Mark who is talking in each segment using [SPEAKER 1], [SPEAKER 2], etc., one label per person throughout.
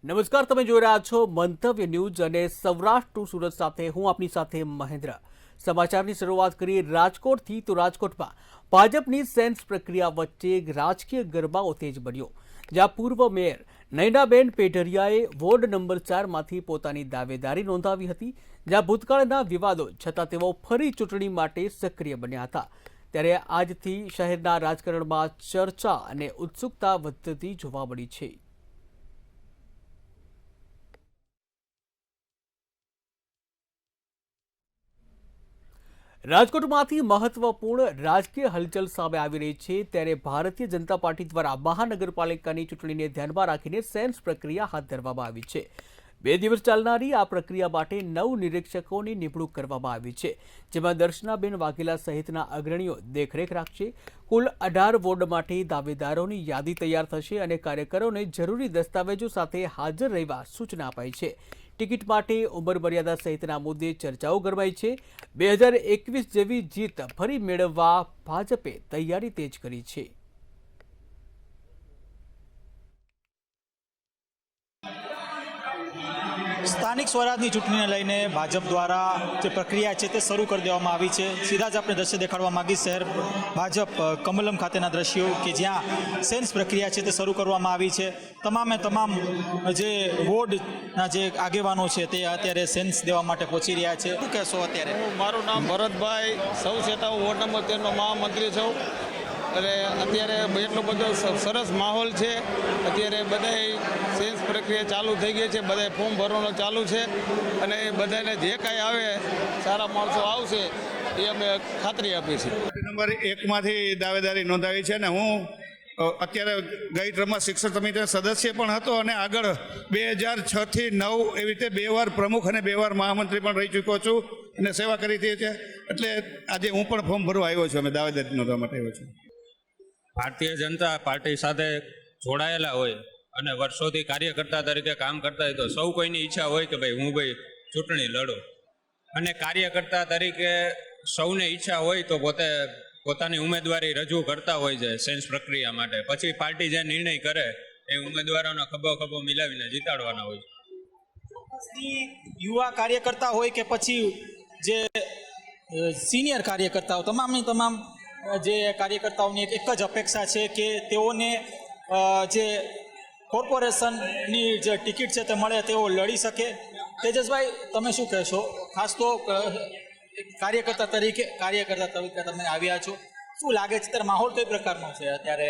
[SPEAKER 1] નમસ્કાર, તમે જોઈ રહ્યા છો મંતવ્ય ન્યૂઝ અને સૌરાષ્ટ્ર ટુ સુરત સાથે હું આપની સાથે મહેન્દ્ર। સમાચારની શરૂઆત કરીએ રાજકોટથી। તો રાજકોટમાં ભાજપની સેન્સ પ્રક્રિયા વચ્ચે રાજકીય ગરબાઓ તેજ બન્યો, જ્યાં પૂર્વ મેયર નયનાબેન પેઢરિયાએ વોર્ડ નંબર 4માંથી પોતાની દાવેદારી નોંધાવી હતી, જ્યાં ભૂતકાળના વિવાદો છતાં તેઓ ફરી ચૂંટણી માટે સક્રિય બન્યા હતા। ત્યારે આજથી શહેરના રાજકારણમાં ચર્ચા અને ઉત્સુકતા વધતી જોવા મળી છે। રાજકોટમાંથી મહત્વપૂર્ણ રાજકીય હલચલ સામે આવી રહી છે। ત્યારે ભારતીય જનતા પાર્ટી દ્વારા મહાનગરપાલિકાની ચૂંટણીને ધ્યાનમાં રાખીને સેન્સ પ્રક્રિયા હાથ ધરવામાં આવી છે। 2 દિવસ ચાલનારી આ પ્રક્રિયા માટે 9 નિરીક્ષકોની નિમણૂક કરવામાં આવી છે, જેમાં દર્શનાબેન વાઘેલા સહિતના અગ્રણીઓ દેખરેખ રાખશે। કુલ 18 વોર્ડ માટે દાવેદારોની યાદી તૈયાર થશે અને કાર્યકરોને જરૂરી દસ્તાવેજો સાથે હાજર રહેવા સૂચના અપાઈ છે। ટિકિટ માટે ઉંમર મર્યાદા સહિતના મુદ્દે ચર્ચાઓ ગરમાઈ છે। 2021 જેવી જીત ફરી મેળવવા ભાજપે તૈયારી તેજ કરી છે।
[SPEAKER 2] સ્થાનિક સ્વરાજની ચૂંટણીને લઈને ભાજપ દ્વારા જે પ્રક્રિયા છે તે શરૂ કરી દેવામાં આવી છે। સીધા જ આપણે દ્રશ્ય દેખાડવા માંગીશ શહેર ભાજપ કમલમ ખાતેના દ્રશ્યો કે જ્યાં સેન્સ પ્રક્રિયા છે તે શરૂ કરવામાં આવી છે। તમામે તમામ જે વોર્ડના જે આગેવાનો છે તે અત્યારે સેન્સ દેવા માટે પહોંચી રહ્યા છે। શું કહેશો અત્યારે?
[SPEAKER 3] મારું નામ ભરતભાઈ સૌ છેટા, હું વોર્ડ નંબર 13નો મહામંત્રી છું। અને અત્યારે એટલો બધો સરસ માહોલ છે। અત્યારે બધાય સેન્સ પ્રક્રિયા ચાલુ થઈ ગઈ છે, બધાય ફોર્મ ભરવાનું ચાલુ છે અને બધાને જે કાંઈ આવે સારા માણસો આવશે એ અમે ખાતરી આપી છે।
[SPEAKER 4] નંબર 1માંથી દાવેદારી નોંધાવી છે અને હું અત્યારે ગઈ ટર્મમાં શિક્ષક સમિતિના સદસ્ય પણ હતો અને આગળ 2006 થી 9 એવી રીતે 2 વાર પ્રમુખ અને 2 વાર મહામંત્રી પણ રહી ચૂક્યો છું અને સેવા કરી હતી છે। એટલે આજે હું પણ ફોર્મ ભરવા આવ્યો છું, અમે દાવેદારી નોંધવા માટે આવ્યો છું।
[SPEAKER 5] ભારતીય જનતા પાર્ટી સાથે જોડાયેલા હોય અને વર્ષોથી કાર્યકર્તા તરીકે કામ કરતા હોય તો સૌ કોઈની ઈચ્છા હોય કે ભાઈ હું ચૂંટણી લડું, અને કાર્યકર્તા તરીકે સૌને ઈચ્છા હોય તો પોતાની ઉમેદવારી રજૂ કરતા હોય છે સેન્સ પ્રક્રિયા માટે। પછી પાર્ટી જે નિર્ણય કરે એ ઉમેદવારોનો ખભો મિલાવીને જીતાડવાના હોય છે।
[SPEAKER 2] યુવા કાર્યકર્તા હોય કે પછી જે સિનિયર કાર્યકર્તાઓ, તમામ જે કાર્યકર્તાઓની એક જ અપેક્ષા છે કે તેઓને જે કોર્પોરેશનની જે ટિકિટ છે તે મળે, તેઓ લડી શકે। તેજસભાઈ, તમે શું કહેશો? ખાસ તો કાર્યકર્તા તરીકે તમે આવ્યા છો, શું લાગે છે ત્યારે માહોલ કઈ પ્રકારનો છે અત્યારે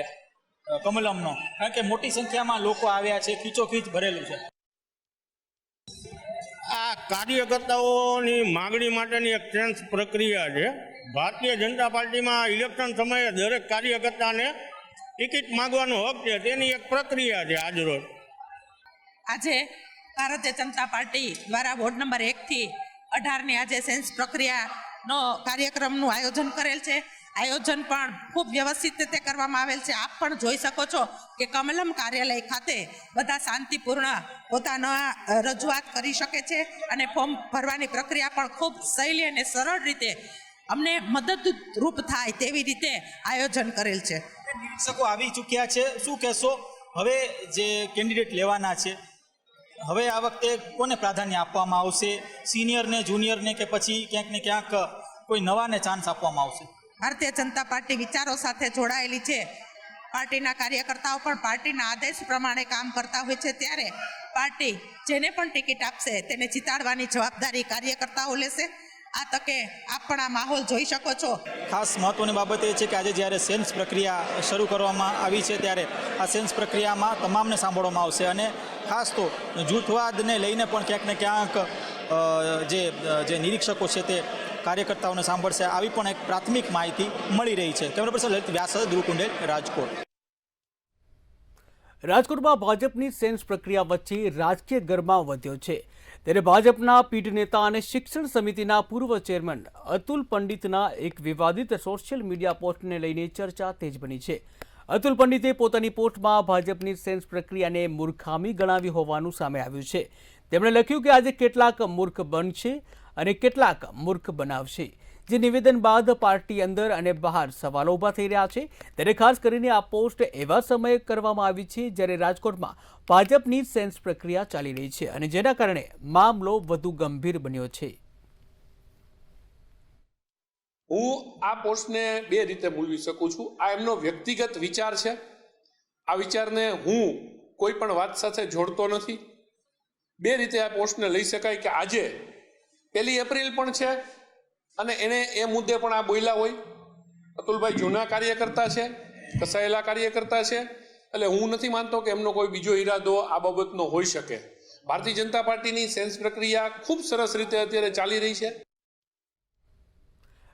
[SPEAKER 2] કમલમનો? કારણ કે મોટી સંખ્યામાં લોકો આવ્યા છે, ખીચોખીચ ભરેલું છે।
[SPEAKER 3] આ કાર્યકર્તાઓની માગણી માટેની એક સેન્સ પ્રક્રિયા છે। ભારતીય જનતા પાર્ટીમાં ઇલેક્શન સમયે દરેક કાર્યકર્તાને ટિકિટ માગવાનો હક છે, તેની એક પ્રક્રિયા છે આજરોજ।
[SPEAKER 6] આજે ભારતીય જનતા પાર્ટી દ્વારા વોર્ડ નંબર 1 થી 18ની આજે સેન્સ પ્રક્રિયાનો કાર્યક્રમનું આયોજન કરેલ છે। આયોજન પણ ખૂબ વ્યવસ્થિત રીતે કરવામાં આવેલ છે। આપ પણ જોઈ શકો છો કે કમલમ કાર્યાલય ખાતે બધા શાંતિપૂર્ણ પોતાના રજૂઆત કરી શકે છે અને ફોર્મ ભરવાની પ્રક્રિયા પણ ખૂબ સહેલી અને સરળ રીતે અમને મદદરૂપ થાય તેવી રીતે આયોજન કરેલ છે।
[SPEAKER 2] નિરીક્ષકો આવી ચૂક્યા છે, શું કહેશો? હવે જે કેન્ડિડેટ લેવાના છે, હવે આ વખતે કોને પ્રાધાન્ય આપવામાં આવશે? સિનિયરને, જુનિયરને, કે પછી ક્યાંક ને ક્યાંક કોઈ નવાને ચાન્સ આપવામાં આવશે?
[SPEAKER 6] ભારતીય જનતા પાર્ટી વિચારો સાથે જોડાયેલી છે। પાર્ટીના કાર્યકર્તાઓ પણ પાર્ટીના આદેશ પ્રમાણે કામ કરતા હોય છે, ત્યારે પાર્ટી જેને પણ ટિકિટ આપશે તેને જીતાડવાની જવાબદારી કાર્યકર્તાઓ લેશે। આ તકે આપ પણ આ માહોલ જોઈ શકો છો।
[SPEAKER 2] ખાસ મહત્વની બાબત એ છે કે આજે જ્યારે સેન્સ પ્રક્રિયા શરૂ કરવામાં આવી છે, ત્યારે આ સેન્સ પ્રક્રિયામાં તમામને સાંભળવામાં આવશે અને ખાસ તો જૂથવાદને લઈને પણ ક્યાંક ને ક્યાંક જે નિરીક્ષકો છે તે કાર્યકર્તાઓને સાંભળશે, આવી પણ એક પ્રાથમિક માહિતી મળી રહી છે। કેમેરા પર્સન લલિત વ્યાસ, ધ્રુવ કુંડેલ, રાજકોટ।
[SPEAKER 1] રાજકોટમાં ભાજપની સેન્સ પ્રક્રિયા વચ્ચે રાજકીય ગરમાવો વધ્યો છે। ત્યારે ભાજપના પીઢ નેતા અને શિક્ષણ સમિતિના પૂર્વ ચેરમેન અતુલ પંડિતના એક વિવાદિત સોશિયલ મીડિયા પોસ્ટને લઈને ચર્ચા તેજ બની છે। અતુલ પંડિતે પોતાની પોસ્ટમાં ભાજપની સેન્સ પ્રક્રિયાને મૂર્ખામી ગણાવી હોવાનું સામે આવ્યું છે। તેમણે લખ્યું કે આજે કેટલાક મૂર્ખ બનશે અને કેટલાક મૂર્ખ બનાવશે, જે નિવેદન બાદ પાર્ટી અંદર અને બહાર સવાલો ઊભા થઈ રહ્યા છે। ત્યારે ખાસ કરીને આ પોસ્ટ એવા સમયે કરવામાં આવી છે જ્યારે રાજકોટમાં ભાજપની સેન્સ પ્રક્રિયા ચાલી રહી છે અને જેના કારણે મામલો વધુ ગંભીર બન્યો છે।
[SPEAKER 7] હું આ પોસ્ટને બે રીતે મૂલવી શકું છું। આ એમનો વ્યક્તિગત વિચાર છે। આ વિચારને હું કોઈ પણ વાત સાથે જોડતો નથી। બે રીતે આ પોસ્ટને લઈ શકાય કે આજે 1 એપ્રિલ પણ છે અને એને એ મુદ્દે પણ આ બોલ્યા હોય। અતુલભાઈ જૂના કાર્યકર્તા છે, કસાયેલા કાર્યકર્તા છે, એટલે હું નથી માનતો કે એમનો કોઈ બીજો ઈરાદો આ બાબતનો હોઈ શકે। ભારતીય જનતા પાર્ટીની સેન્સ પ્રક્રિયા ખૂબ સરસ રીતે અત્યારે ચાલી રહી છે।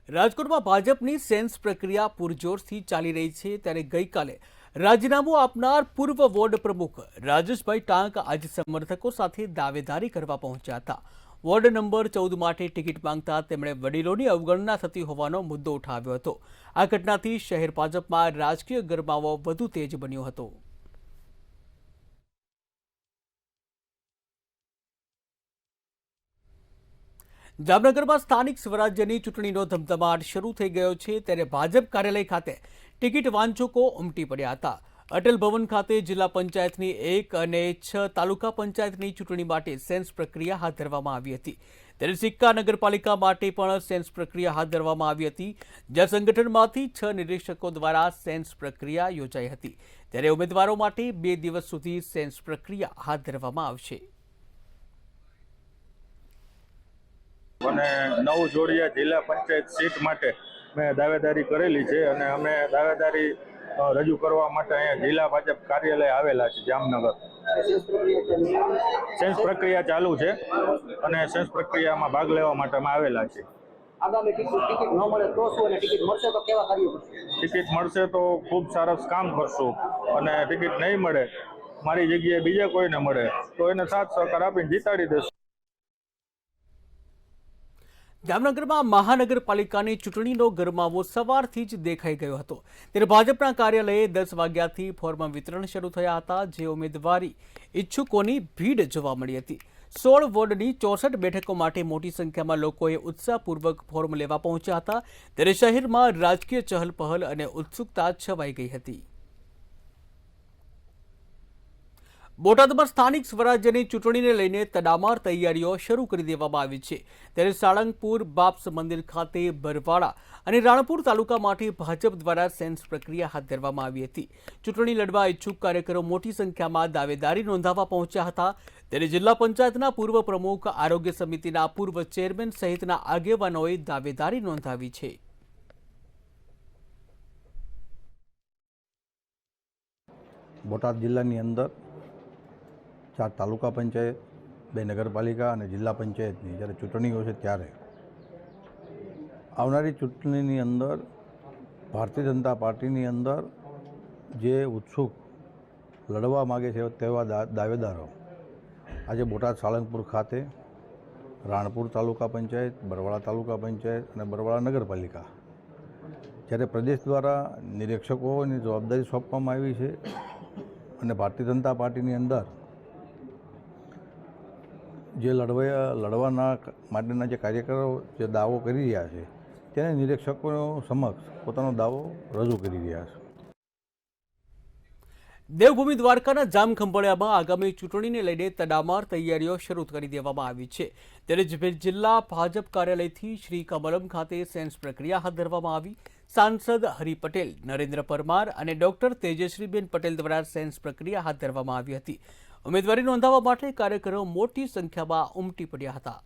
[SPEAKER 1] રાજકોટમાં ભાજપની સેન્સ પ્રક્રિયા પૂરજોશથી ચાલી રહી છે ત્યારે ગઈકાલે રાજીનામું આપનાર પૂર્વ વોર્ડ પ્રમુખ રાજેશભાઈ ટાંક આજે સમર્થકો સાથે દાવેદારી કરવા પહોંચ્યા હતા। વોર્ડ નંબર 14 માટે ટિકિટ માંગતા તેમણે વડીલોની અવગણના થતી હોવાનો મુદ્દો ઉઠાવ્યો હતો। આ ઘટનાથી શહેર ભાજપમાં રાજકીય ગરમાવો વધુ તેજ બન્યો હતો। જામનગરમાં સ્થાનિક સ્વરાજ્યની ચૂંટણીનો ધમધમાટ શરૂ થઈ ગયો છે ત્યારે ભાજપ કાર્યાલય ખાતે ટિકિટ વાંચકો ઉમટી પડ્યા હતા। અટલ ભવન ખાતે જિલ્લા પંચાયતની 1 અને 6 તાલુકા પંચાયતની ચૂંટણી માટે સેન્સ પ્રક્રિયા હાથ ધરવામાં આવી હતી। ત્યારે સિક્કા નગરપાલિકા માટે પણ સેન્સ પ્રક્રિયા હાથ ધરવામાં આવી હતી, જ્યાં સંગઠનમાંથી 6 નિરીક્ષકો દ્વારા સેન્સ પ્રક્રિયા યોજાઈ હતી। ત્યારે ઉમેદવારો માટે 2 દિવસ સુધી સેન્સ પ્રક્રિયા હાથ ધરવામાં આવશે।
[SPEAKER 8] અને 9 જોડિયા જિલ્લા પંચાયત સીટ માટે મેં દાવેદારી કરેલી છે અને અમે દાવેદારી રજૂ કરવા માટે અહીંયા જિલ્લા ભાજપ કાર્યાલય આવેલા છે જામનગર। સેન્સ પ્રક્રિયા ચાલુ છે અને સેન્સ પ્રક્રિયામાં ભાગ લેવા માટે અમે આવેલા છે।
[SPEAKER 9] ટિકિટ ન મળે તો શું અને ટિકિટ મળશે તો કેવા કાર્યો કરશું?
[SPEAKER 8] ટિકિટ મળશે તો ખૂબ સરસ કામ કરશું અને ટિકિટ નહીં મળે, મારી જગ્યાએ બીજા કોઈને મળે તો એને સાથ સહકાર આપીને જીતાડી દેશું।
[SPEAKER 1] જામનગરમાં મહાનગરપાલિકાની ચૂંટણીનો ગરમાવો સવારથી જ દેખાઈ ગયો હતો। ત્યારે ભાજપના કાર્યાલયે 10 વાગ્યાથી ફોર્મ વિતરણ શરૂ થયા હતા, જે ઉમેદવારી ઈચ્છુકોની ભીડ જોવા મળી હતી। 16 વોર્ડની 64 બેઠકો માટે મોટી સંખ્યામાં લોકોએ ઉત્સાહપૂર્વક ફોર્મ લેવા પહોંચ્યા હતા। ત્યારે શહેરમાં રાજકીય ચહલપહલ અને ઉત્સુકતા છવાઈ ગઈ હતી। બોટાદમાં સ્થાનિક સ્વરાજ્યની ચૂંટણીને લઈને તડામાર તૈયારીઓ શરૂ કરી દેવામાં આવી છે। ત્યારે સાળંગપુર બાપ્સ મંદિર ખાતે બરવાળા અને રાણપુર તાલુકા માટે ભાજપ દ્વારા સેન્સ પ્રક્રિયા હાથ ધરવામાં આવી હતી। ચૂંટણી લડવા ઈચ્છુક કાર્યકરો મોટી સંખ્યામાં દાવેદારી નોંધાવવા પહોંચ્યા હતા। ત્યારે જિલ્લા પંચાયતના પૂર્વ પ્રમુખ, આરોગ્ય સમિતિના પૂર્વ ચેરમેન સહિતના આગેવાનોએ દાવેદારી નોંધાવી છે।
[SPEAKER 10] બોટાદ જિલ્લાની અંદર 4 તાલુકા પંચાયત, 2 નગરપાલિકા અને જિલ્લા પંચાયતની જ્યારે ચૂંટણીઓ છે ત્યારે આવનારી ચૂંટણીની અંદર ભારતીય જનતા પાર્ટીની અંદર જે ઉત્સુક લડવા માગે છે તેવા દાવેદારો આજે બોટાદ સાળંગપુર ખાતે રાણપુર તાલુકા પંચાયત, બરવાળા તાલુકા પંચાયત અને બરવાળા નગરપાલિકા જ્યારે પ્રદેશ દ્વારા નિરીક્ષકોની જવાબદારી સોંપવામાં આવી છે અને ભારતીય જનતા પાર્ટીની અંદર જે લડવાના માટેના જે કાર્યકરો જે દાવો કરી રહ્યા છે તેને નિરીક્ષકો સમક્ષ પોતાનો દાવો રજૂ કરી રહ્યા છે।
[SPEAKER 1] દેવભૂમિ દ્વારકાના જામખંભાળિયામાં આગામી ચૂંટણીને લઈને તડામાર તૈયારીઓ શરૂ કરી દેવામાં આવી છે। ત્યારે જિલ્લા ભાજપ કાર્યાલયથી શ્રી કમલમ ખાતે સેન્સ પ્રક્રિયા હાથ ધરવામાં આવી। સાંસદ હરિ પટેલ, નરેન્દ્ર પરમાર અને ડોક્ટર તેજશ્રીબેન પટેલ દ્વારા સેન્સ પ્રક્રિયા હાથ ધરવામાં આવી હતી। ઉમેદવારી નોંધાવવા માટે કાર્યકરો મોટી સંખ્યામાં ઉમટી પડ્યા હતા।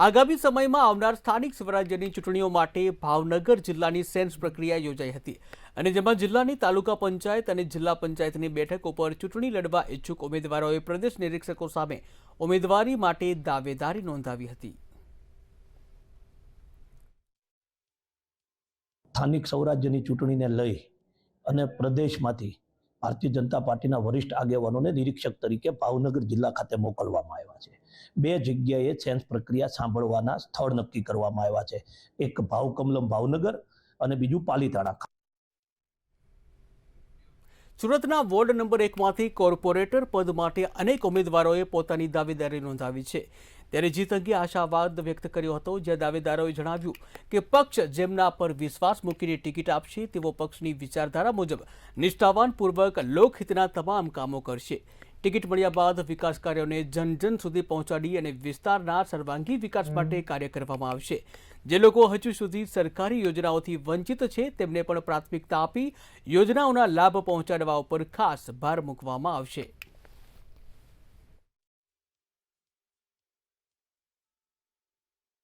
[SPEAKER 1] આગામી સમયમાં આવનાર સ્થાનિક સ્વરાજ્યની ચૂંટણીઓ માટે ભાવનગર જિલ્લાની સેન્સ પ્રક્રિયા યોજાઈ હતી અને જેમાં જિલ્લાની તાલુકા પંચાયત અને જિલ્લા પંચાયતની બેઠકો પર ચૂંટણી લડવા ઈચ્છુક ઉમેદવારોએ પ્રદેશ નિરીક્ષકો સામે ઉમેદવારી માટે દાવેદારી નોંધાવી હતી।
[SPEAKER 11] સ્થાનિક સ્વરાજ્યની ચૂંટણીને લઈ અને પ્રદેશમાંથી ભારતીય જનતા પાર્ટીના વરિષ્ઠ આગેવાનોને નિરીક્ષક તરીકે ભાવનગર જિલ્લા ખાતે મોકલવામાં આવ્યા છે। 2 જગ્યાએ સેન્સ પ્રક્રિયા સાંભળવાના સ્થળ નક્કી કરવામાં આવ્યા છે, એક ભાવકમલમ ભાવનગર અને બીજું પાલીતાણા।
[SPEAKER 1] સુરતના વોર્ડ નંબર 1માંથી કોર્પોરેટર પદ માટે અનેક ઉમેદવારોએ પોતાની દાવેદારી નોંધાવી છે. ત્યારે જીત અંગે આશાવાદ વ્યક્ત કર્યો હતો, જ્યાં દાવેદારોએ જણાવ્યું કે પક્ષ જેમના પર વિશ્વાસ મૂકીને ટિકિટ આપશે તેવો પક્ષની વિચારધારા મુજબ નિષ્ઠાવાનપૂર્વક લોકહિતના તમામ કામો કરશે. ટિકિટ મળ્યા બાદ વિકાસ કાર્યોને જન જન સુધી પહોંચાડી અને વિસ્તારના સર્વાંગી વિકાસ માટે કાર્ય કરવામાં આવશે. જે લોકો હજુ સુધી સરકારી યોજનાઓથી વંચિત છે તેમને પણ પ્રાથમિકતા આપી યોજનાઓના લાભ પહોંચાડવા ઉપર ખાસ ભાર મૂકવામાં આવશે.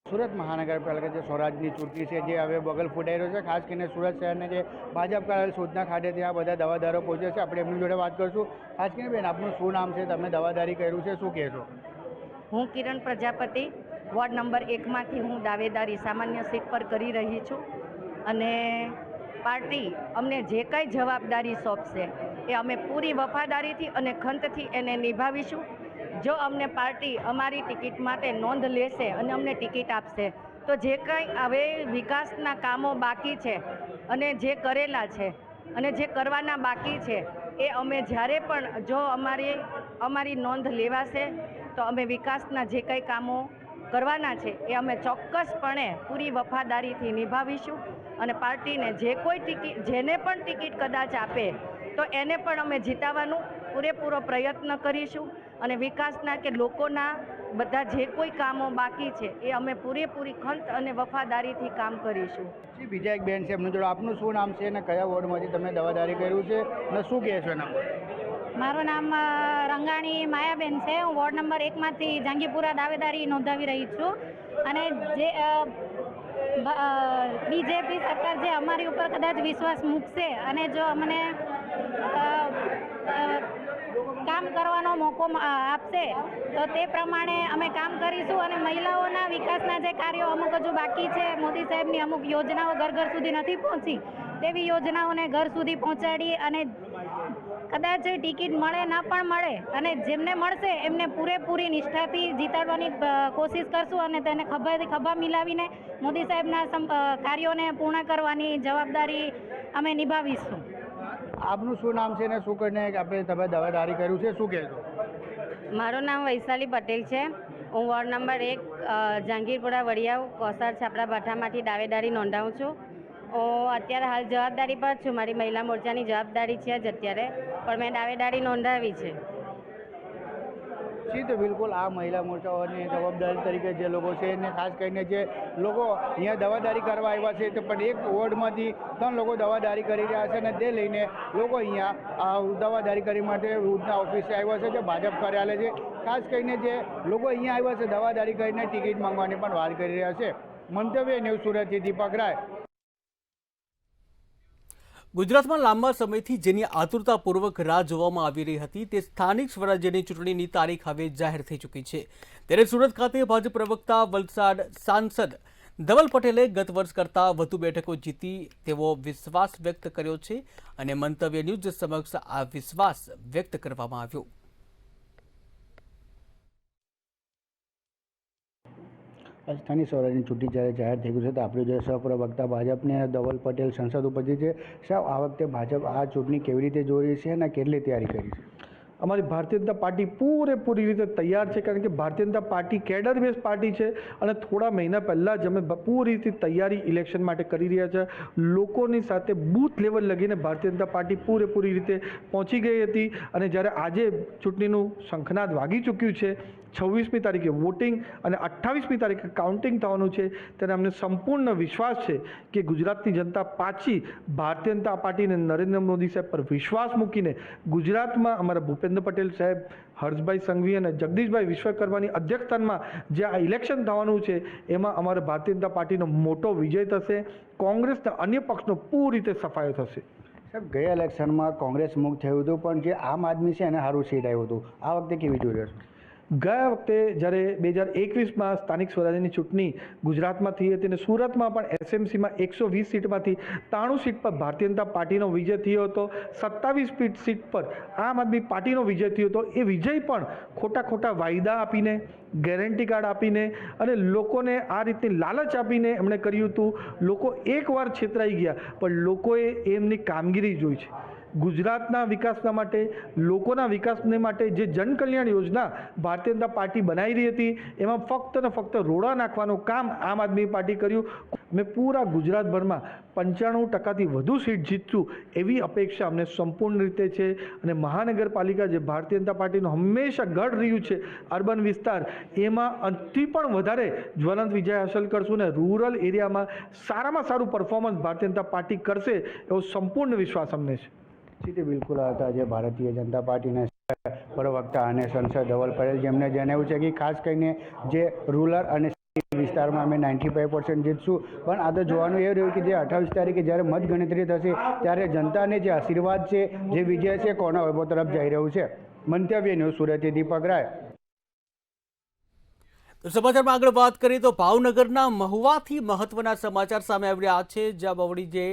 [SPEAKER 12] સુરત મહાનગરપાલિકા જે સ્વરાજની ચૂંટણી છે જે હવે બગલ ફૂટાઈ રહ્યો છે. ખાસ કરીને સુરત શહેરના જે ભાજપ કાર્યાલય શોધના ખાતે ત્યાં બધા દાવાદારો પહોંચે છે. આપણે એમની જોડે વાત કરીશું. ખાસ કરીને બેન, આપનું શું નામ છે, તમે દાવાદારી કર્યું છે, શું કહેશો?
[SPEAKER 13] હું કિરણ પ્રજાપતિ, વોર્ડ નંબર 1માંથી હું દાવેદારી સામાન્ય સીટ પર કરી રહી છું અને પાર્ટી અમને જે કંઈ જવાબદારી સોંપશે એ અમે પૂરી વફાદારીથી અને ખંતથી એને નિભાવીશું. જો અમને પાર્ટી અમારી ટિકિટ માટે નોંધ લેશે અને અમને ટિકિટ આપશે તો જે કંઈ હવે વિકાસના કામો બાકી છે અને જે કરેલા છે અને જે કરવાના બાકી છે એ અમે જ્યારે પણ જો અમારી નોંધ લેવાશે તો અમે વિકાસના જે કંઈ કામો કરવાના છે એ અમે ચોક્કસપણે પૂરી વફાદારીથી નિભાવીશું અને પાર્ટીને જેને પણ ટિકિટ કદાચ આપે તો એને પણ અમે જીતાવવાનું પૂરેપૂરો પ્રયત્ન કરીશું અને વિકાસના કે લોકોના બધા જે કોઈ કામો બાકી છે એ અમે પૂરેપૂરી ખંત અને વફાદારીથી કામ કરીશું.
[SPEAKER 12] બીજા એક બેન છે, એમનું જોડે આપનું શું નામ છે અને કયા વોર્ડમાંથી તમે દાવાદારી કર્યું છે અને શું કહેશો એના પર?
[SPEAKER 14] મારું નામ રંગાણી માયાબેન છે. હું વોર્ડ નંબર 1માંથી જંગીપુરા દાવેદારી નોંધાવી રહી છું અને જે બીજેપી સરકાર જે અમારી ઉપર કદાચ વિશ્વાસ મૂકશે અને જો અમને કામ કરવાનો મોકો આપશે તો તે પ્રમાણે અમે કામ કરીશું અને મહિલાઓના વિકાસના જે કાર્યો અમુક હજુ બાકી છે, મોદી સાહેબની અમુક યોજનાઓ ઘર ઘર સુધી નથી પહોંચી તેવી યોજનાઓને ઘર સુધી પહોંચાડી અને કદાચ ટિકિટ મળે ના પણ મળે અને જેમને મળશે એમને પૂરેપૂરી નિષ્ઠાથી જીતાડવાની કોશિશ કરશું અને તેને ખભા મિલાવીને મોદી સાહેબના કાર્યોને પૂર્ણ કરવાની જવાબદારી અમે નિભાવીશું.
[SPEAKER 12] આપનું શું નામ છે ને શું કરીને આપણે તમે દાવેદારી કર્યું છે, શું કહેશો?
[SPEAKER 13] મારું નામ વૈશાલી પટેલ છે. હું વોર્ડ નંબર 1 જહાંગીરપુરા વડિયાવ કોસાર છાપરા ભાઠામાંથી દાવેદારી નોંધાવું છું. હું અત્યારે હાલ જવાબદારી પર છું. મારી મહિલા મોરચાની જવાબદારી છે જ અત્યારે, પણ મેં દાવેદારી નોંધાવી છે.
[SPEAKER 12] જી, તો બિલકુલ આ મહિલા મોરચાઓની જવાબદારી તરીકે જે લોકો છે એને ખાસ કરીને જે લોકો અહીંયા દાવાદારી કરવા આવ્યા છે તો પણ એક વોર્ડમાંથી 3 લોકો દાવાદારી કરી રહ્યા છે અને તે લઈને લોકો અહીંયા દાવાદારી કરી માટે ઉધના ઓફિસે આવ્યા છે, જે ભાજપ કાર્યાલય છે. ખાસ કરીને જે લોકો અહીંયા આવ્યા છે દાવાદારી કરીને ટિકિટ માંગવાની પણ વાત કરી રહ્યા છે. મંતવ્ય ન્યૂઝ સુરતથી દીપક રાય.
[SPEAKER 1] ગુજરાતમાં લાંબા સમયથી જેની આતુરતાપૂર્વક રાહ જોવામાં આવી રહી હતી તે સ્થાનિક સ્વરાજ્યની ચૂંટણીની તારીખ હવે જાહેર થઈ ચૂકી છે. ત્યારે સુરત ખાતે ભાજપ પ્રવક્તા વલસાડ સાંસદ ધવલ પટેલે ગત વર્ષ કરતાં વધુ બેઠકો જીતી તેવો વિશ્વાસ વ્યક્ત કર્યો છે અને મંતવ્ય ન્યૂઝ સમક્ષ આ વિશ્વાસ વ્યક્ત કરવામાં આવ્યો.
[SPEAKER 12] સ્થાનિક સ્વરાજની ચૂંટણી જ્યારે જાહેર થઈ ગયું છે તો આપણે જોઈએ સહપ્રવક્તા ભાજપને ધવલ પટેલ સંસદ ઉપસ્થિત છે. સાહેબ, આ વખતે ભાજપ આ ચૂંટણી કેવી રીતે જોઈ રહી છે અને કેટલી તૈયારી કરી છે?
[SPEAKER 15] અમારી ભારતીય જનતા પાર્ટી પૂરેપૂરી રીતે તૈયાર છે, કારણ કે Bharatiya Janata party cadre base party છે અને થોડા મહિના પહેલાં જ અમે પૂરી રીતે તૈયારી ઇલેક્શન માટે કરી રહ્યા છે. લોકોની સાથે બૂથ લેવલ લગીને ભારતીય જનતા પાર્ટી પૂરેપૂરી રીતે પહોંચી ગઈ હતી અને જ્યારે આજે ચૂંટણીનું શંખનાદ વાગી ચૂક્યું છે, 26મી તારીખે વોટિંગ અને 28મી તારીખે કાઉન્ટિંગ થવાનું છે, ત્યારે અમને સંપૂર્ણ વિશ્વાસ છે કે ગુજરાતની જનતા પાછી ભારતીય જનતા પાર્ટીને નરેન્દ્ર મોદી સાહેબ પર વિશ્વાસ મૂકીને ગુજરાતમાં અમારા ભૂપેન્દ્ર પટેલ સાહેબ, હર્ષભાઈ સંઘવી અને જગદીશભાઈ વિશ્વકર્માની અધ્યક્ષસ્થાનમાં જે આ ઇલેક્શન થવાનું છે એમાં અમારા ભારતીય જનતા પાર્ટીનો મોટો વિજય થશે. કોંગ્રેસના અન્ય પક્ષનો પૂરી રીતે સફાયો થશે.
[SPEAKER 12] સાહેબ, ગયા ઇલેક્શનમાં કોંગ્રેસ મુક્ત થયું હતું પણ જે આમ આદમી છે એને સારું સીટ આવ્યું હતું. આ વખતે કેવી જોઈ રહ્યો છો?
[SPEAKER 15] ગયા વખતે જ્યારે 2021માં સ્થાનિક સ્વરાજ્યની ચૂંટણી ગુજરાતમાં થઈ હતી અને સુરતમાં પણ એસએમસીમાં 120 સીટમાંથી 93 સીટ પર ભારતીય જનતા પાર્ટીનો વિજય થયો હતો. 27 સીટ પર આમ આદમી પાર્ટીનો વિજય થયો હતો. એ વિજય પણ ખોટા વાયદા આપીને, ગેરંટી કાર્ડ આપીને અને લોકોને આ રીતની લાલચ આપીને એમણે કર્યું હતું. લોકો એકવાર છેતરાઈ ગયા પણ લોકોએ એમની કામગીરી જોઈ છે. ગુજરાતના વિકાસના માટે, લોકોના વિકાસને માટે જે જનકલ્યાણ યોજના ભારતીય જનતા પાર્ટી બનાવી રહી હતી એમાં ફક્ત ને ફક્ત રોડા નાખવાનું કામ આમ આદમી પાર્ટી કર્યું. મેં પૂરા ગુજરાતભરમાં 95% વધુ સીટ જીતશું એવી અપેક્ષા અમને સંપૂર્ણ રીતે છે. અને મહાનગરપાલિકા જે ભારતીય જનતા પાર્ટીનું હંમેશા ગઢ રહ્યું છે અર્બન વિસ્તાર, એમાં અંતિ પણ વધારે જ્વલંત વિજય હાંસલ કરશું ને રૂરલ એરિયામાં સારામાં સારું પરફોર્મન્સ ભારતીય જનતા પાર્ટી કરશે એવો સંપૂર્ણ વિશ્વાસ અમને છે.
[SPEAKER 12] સીધી બિલકુલ હતા જે ભારતીય જનતા પાર્ટીના પ્રવક્તા અને સંસદ ધવલ પટેલ, જેમને જણાવ્યું છે કે ખાસ કરીને જે રૂરલ અને વિસ્તારમાં અમે 95% જીતશું. પણ આ તો જોવાનું એ રહ્યું કે જે 28 તારીખે જ્યારે મતગણતરી થશે ત્યારે જનતાને જે આશીર્વાદ છે, જે વિજય છે, કોના વૈભવ તરફ જઈ રહ્યું છે. મંતવ્ય ન્યૂઝ સુરતથી દીપક રાય.
[SPEAKER 1] તો સમાચારમાં આગળ વાત કરીએ તો ભાવનગરના મહુવાથી મહત્વના સમાચાર સામે આવી રહ્યા છે, જ્યાં બવડી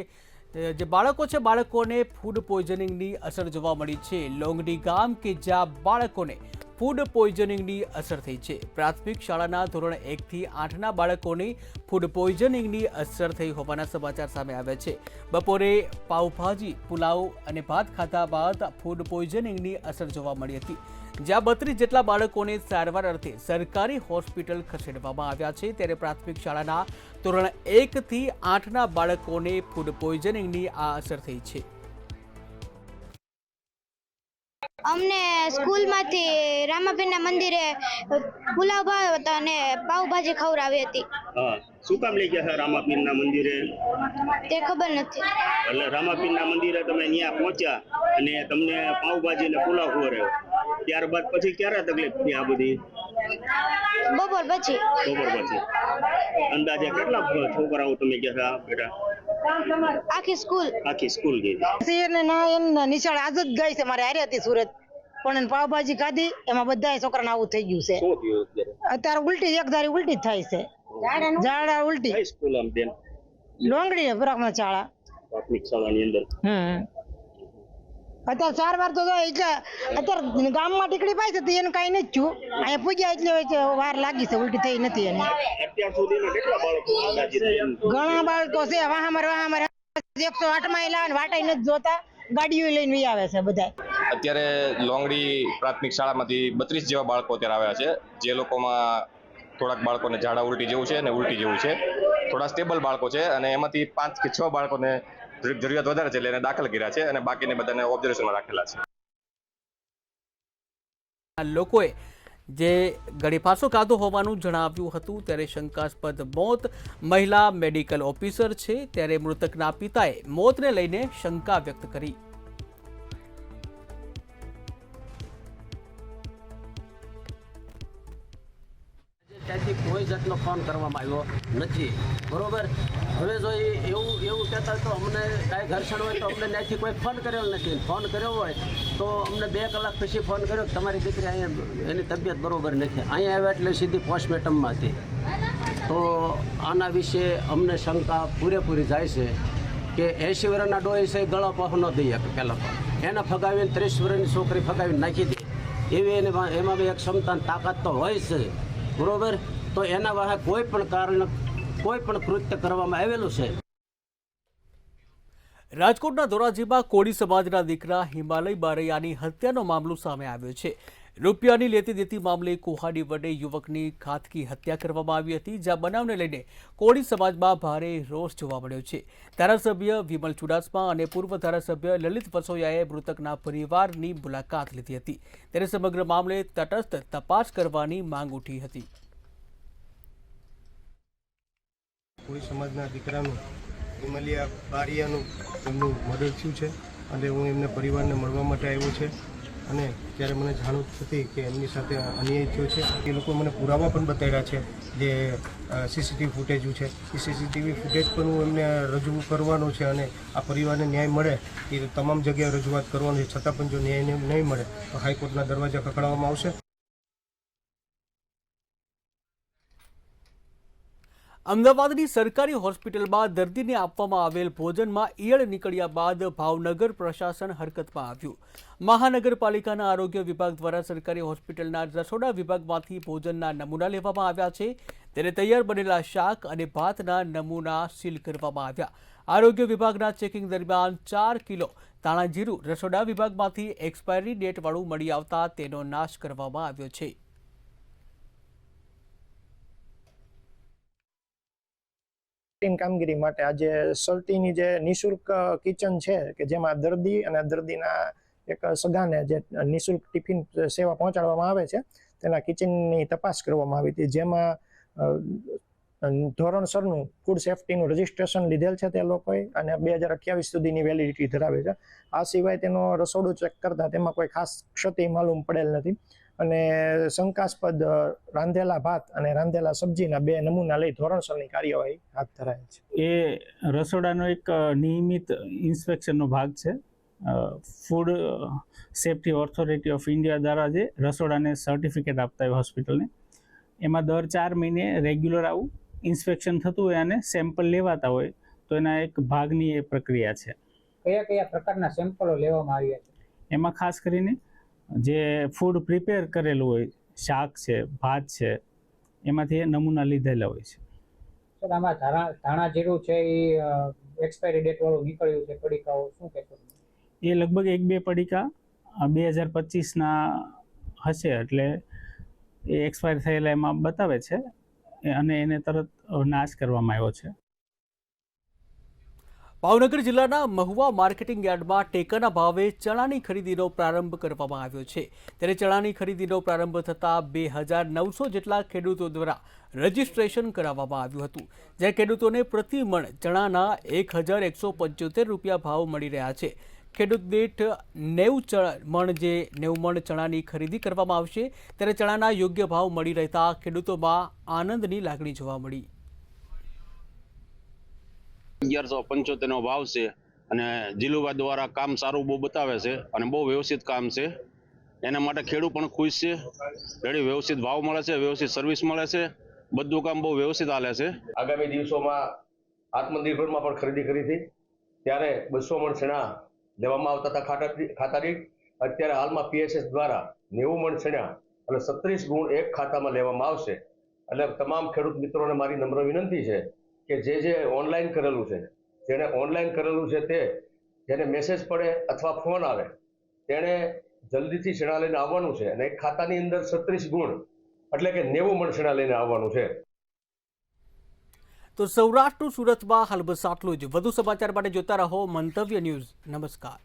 [SPEAKER 1] જે બાળકો છે, બાળકોને ફૂડ પોઈઝનિંગની અસર જોવા મળી છે. લોંગડી ગામ કે જ્યાં બાળકોને ફૂડ પોઈઝનિંગની અસર થઈ છે. પ્રાથમિક શાળાના ધોરણ 1 થી 8ના બાળકોને ફૂડ પોઈઝનિંગની અસર થઈ હોવાના સમાચાર સામે આવ્યા છે. બપોરે પાવભાજી, પુલાવ અને ભાત ખાધા બાદ ફૂડ પોઈઝનિંગની અસર જોવા મળી હતી, જ્યાં 32 જેટલા બાળકોને સારવાર અર્થે સરકારી હોસ્પિટલ ખસેડવામાં આવ્યા છે. ત્યારે પ્રાથમિક શાળાના ધોરણ 1 થી 8ના બાળકોને ફૂડ પોઈઝનિંગની આ અસર થઈ છે.
[SPEAKER 16] અમને સ્કૂલમાંથી રામાપીરના મંદિરે પુલાવ ભાવ હતો અને પાવભાજી ખવડાવી હતી.
[SPEAKER 17] હા, શું કામ લઈ ગયા હતા રામાપીરના મંદિરે?
[SPEAKER 16] તે ખબર નથી.
[SPEAKER 17] એટલે રામાપીરના મંદિરે તમે ત્યાં પહોંચ્યા અને તમને પાવભાજી ને પુલાવ ખવડાવ્યો, ત્યારબાદ પછી ક્યારે તકલીફ થઈ આ બધી?
[SPEAKER 16] બપોર પછી.
[SPEAKER 17] બપોર પછી. અંદાજે કેટલા છોકરાઓ તમે ગયા હતા બેટા?
[SPEAKER 16] આખી
[SPEAKER 17] સ્કૂલ ગઈ.
[SPEAKER 18] નિશાળ આજ જ ગઈ છે, મારે હારે હતી સુરત, પણ પાવભાજી ખાધી એમાં બધા છોકરાને આવું થઈ ગયું છે. અત્યારે ઉલટી, એક ધારી ઉલટી જ થાય છે, ઝાડા ઉલટી.
[SPEAKER 17] સ્કૂલ આમ બેન?
[SPEAKER 18] લોંગડી પ્રાથમિક શાળા.
[SPEAKER 17] પ્રાથમિક શાળાની અંદર
[SPEAKER 18] અત્યારે 4 વાર તો અત્યારે ગામમાં ટીકડી પાઈ છે એનું કઈ નથી થયું. અહીંયા પૂજ્યા એટલે વાર લાગી છે, ઉલટી થઈ નથી એને.
[SPEAKER 17] અત્યાર સુધીમાં કેટલા બાળકો અંદાજિત?
[SPEAKER 18] ઘણા બાળકો છે. વાહામર 108 માં એલા વાટાઈ નથી જોતા, ગાડીઓ લઈને આવે છે બધા.
[SPEAKER 19] અત્યારે લોંગડી પ્રાથમિક શાળામાંથી 32 જેવા બાળકો અત્યારે આવ્યા છે, જે લોકોમાં થોડાક બાળકોને ઝાડા ઉલટી જેવું છે અને ઉલટી જેવું છે. થોડા સ્ટેબલ બાળકો છે અને એમાંથી 5 કે 6 બાળકોને જરૂરિયાત વધારે છે એટલે એને દાખલ કર્યા છે અને બાકીને બધાને ઓબ્ઝર્વેશનમાં રાખેલા છે.
[SPEAKER 1] લોકોએ જે ગળીફાંસો ખાધો હોવાનું જણાવ્યું હતું, ત્યારે શંકાસ્પદ મોત મહિલા મેડિકલ ઓફિસર છે, ત્યારે મૃતકના પિતાએ મોતને લઈને શંકા વ્યક્ત કરી.
[SPEAKER 20] ત્યાંથી કોઈ જાતનો ફોન કરવામાં આવ્યો નથી, બરોબર. હવે જો એવું કહેતા તો અમને કાંઈ ઘર્ષણ હોય તો અમને ત્યાંથી કોઈ ફોન કર્યો નથી. ફોન કર્યો હોય તો અમને 2 કલાક પછી ફોન કર્યો કે તમારી દીકરી અહીંયા એની તબિયત બરોબર નથી. અહીંયા આવ્યા એટલે સીધી પોસ્ટમોર્ટમમાં હતી. તો આના વિશે અમને શંકા પૂરેપૂરી જાય છે કે 80 વર્ષના ડોહી છે, ગળો પહ ન દઈ શકે. પહેલાં તો એને ફગાવીને 30 વર્ષની છોકરી ફગાવીને નાખી દે એવી એમાં બી એક ક્ષમતા તાકાત તો હોય છે, બરોબર. તો એના વાહે કોઈ પણ કારણ કોઈ પણ કૃત્ય કરવામાં આવેલું છે.
[SPEAKER 1] રાજકોટના ધોરાજીમાં કોળી સમાજના દીકરા હિમાલય બારૈયાની હત્યાનો મામલો સામે આવ્યો છે. રૂપિયાની લેતી દેતી મામલે કુહાડી વડે યુવકની ઘાતકી હત્યા કરવામાં આવી હતી, જ્યાં બનાવને લઈને કોળી સમાજમાં ભારે રોષ જોવા મળ્યો છે. ધારાસભ્ય વિમલ ચુડાસમા અને પૂર્વ ધારાસભ્ય લલિત વસોયાએ મૃતકના પરિવારની મુલાકાત લીધી હતી, ત્યારે સમગ્ર મામલે તટસ્થ તપાસ કરવાની માંગ ઉઠી હતી.
[SPEAKER 21] કોળી સમાજના દીકરાનું હિમાલય બારૈયાનું એમનું મર્ડર થયું છે અને હું એમના પરિવારને મળવા માટે આવ્યો છે. અને ત્યારે મને જાણ થતી કે એમની સાથે અન્યાય થયો છે. એ લોકો મને પુરાવા પણ બતાવ્યા છે, જે સીસીટીવી ફૂટેજ છે. એ સીસીટીવી ફૂટેજ પણ હું એમને રજૂ કરવાનો છે અને આ પરિવારને ન્યાય મળે એ તમામ જગ્યાએ રજૂઆત કરવાની છે. છતાં પણ જો ન્યાય નહીં મળે તો હાઈકોર્ટના દરવાજા ખખડાવવામાં આવશે.
[SPEAKER 1] અમદાવાદની સરકારી હોસ્પિટલમાં દર્દીને આપવામાં આવેલ ભોજનમાં ઈયળ નીકળ્યા બાદ ભાવનગર પ્રશાસન હરકતમાં આવ્યું. મહાનગરપાલિકાના આરોગ્ય વિભાગ દ્વારા સરકારી હોસ્પિટલના રસોડા વિભાગમાંથી ભોજનના નમૂના લેવામાં આવ્યા છે, ત્યારે તૈયાર બનેલા શાક અને ભાતના નમૂના સીલ કરવામાં આવ્યા. આરોગ્ય વિભાગના ચેકિંગ દરમિયાન 4 કિલો તાણાજીરું રસોડા વિભાગમાંથી એક્સપાયરી ડેટવાળું મળી આવતા તેનો નાશ કરવામાં આવ્યો છે.
[SPEAKER 4] કામગીરી માટે આજે સર્ટીની જે નિઃશુલ્ક કિચન છે કે જેમાં દર્દી અને દર્દીના એક સગાને જે નિઃશુલ્ક ટિફિન સેવા પહોંચાડવામાં આવે છે તેના કિચનની તપાસ કરવામાં આવી હતી, જેમાં ધોરણસરનું ફૂડ સેફ્ટીનું રજિસ્ટ્રેશન લીધેલ છે તે લોકોએ અને 2028 સુધીની વેલિડિટી ધરાવે છે. આ સિવાય તેનો રસોડું ચેક કરતા તેમાં કોઈ ખાસ ક્ષતિ માલુમ પડેલ નથી અને શંકાસ્પદ રાંધેલા ભાત અને રાંધેલા સબ્જીના 2 નમૂના લઈ ધોરણસરની કાર્યવાહી હાથ ધરાય છે.
[SPEAKER 22] એ રસોડાનો એક નિયમિત ઇન્સ્પેક્શનનો ભાગ છે. Food safety authority of India દ્વારા જે રસોડાને સર્ટિફિકેટ આપતા હોય હોસ્પિટલને, એમાં દર 4 મહિને રેગ્યુલર આવું ઇન્સ્પેક્શન થતું હોય અને સેમ્પલ લેવાતા હોય, તો એના એક ભાગની એ પ્રક્રિયા છે.
[SPEAKER 9] કયા કયા પ્રકારના સેમ્પલો લેવામાં આવ્યા છે?
[SPEAKER 22] એમાં ખાસ કરીને જે ફૂડ પ્રિપેર કરેલું હોય, શાક છે, ભાત છે, એમાંથી એ નમૂના લીધેલા હોય છે.
[SPEAKER 9] સર, આમાં ધાણા જીરું છે એ એક્સપાયરી ડેટ વાળું નીકળ્યું છે, પડીકાઓ શું કહેશો?
[SPEAKER 22] એ લગભગ 1-2 પડીકા 2025ના હશે, એટલે એ એક્સપાયર થયેલા એમાં બતાવે છે અને એને તરત નાશ કરવામાં આવ્યો છે.
[SPEAKER 1] ભાવનગર જિલ્લાના મહુવા માર્કેટિંગ યાર્ડમાં ટેકાના ભાવે ચણાની ખરીદીનો પ્રારંભ કરવામાં આવ્યો છે. ત્યારે ચણાની ખરીદીનો પ્રારંભ થતાં 2900 જેટલા ખેડૂતો દ્વારા રજીસ્ટ્રેશન કરાવવામાં આવ્યું હતું, જ્યાં ખેડૂતોને પ્રતિ મણ ચણાના 1175 રૂપિયા ભાવ મળી રહ્યા છે. ખેડૂત દીઠ 90 મણ ચણાની ખરીદી કરવામાં આવશે. ત્યારે ચણાના યોગ્ય ભાવ મળી રહેતા ખેડૂતોમાં આનંદની લાગણી જોવા મળી.
[SPEAKER 23] 1175 નો ભાવ છે અને જીલુભાઈ દ્વારા કામ સારું બહુ બતાવે છે અને બહુ વ્યવસ્થિત કામ છે. એના માટે ખેડૂત પણ ખુશ છે. રેડી વ્યવસ્થિત ભાવ મળે છે, વ્યવસ્થિત સર્વિસ મળે છે, બધું કામ બહુ વ્યવસ્થિત હાલે છે.
[SPEAKER 24] આગામી દિવસોમાં આત્મનિર્ભરમાં પણ ખરીદી કરી હતી ત્યારે 200 મણ ચણા લેવામાં આવતા હતા ખાતા દીઠ. અત્યારે હાલમાં PSS દ્વારા 90 મણ ચણા અને 36 ગુણ એક ખાતામાં લેવામાં આવશે. એટલે તમામ ખેડૂત મિત્રોને મારી નમ્ર વિનંતી છે કે જે ઓનલાઈન કરેલું છે, જેને ઓનલાઈન કરેલું છે, તે જેને મેસેજ પડે અથવા ફોન આવે તેણે જલ્દીથી ચણા લઈને આવવાનું છે અને એક ખાતાની અંદર 36 ગુણ એટલે કે 90 મણ ચણા લઈને આવવાનું છે.
[SPEAKER 1] તો સૌરાષ્ટ્ર સુરતમાં હાલ બસ આટલું જ. વધુ સમાચાર માટે જોતા રહો મંતવ્ય ન્યૂઝ. નમસ્કાર.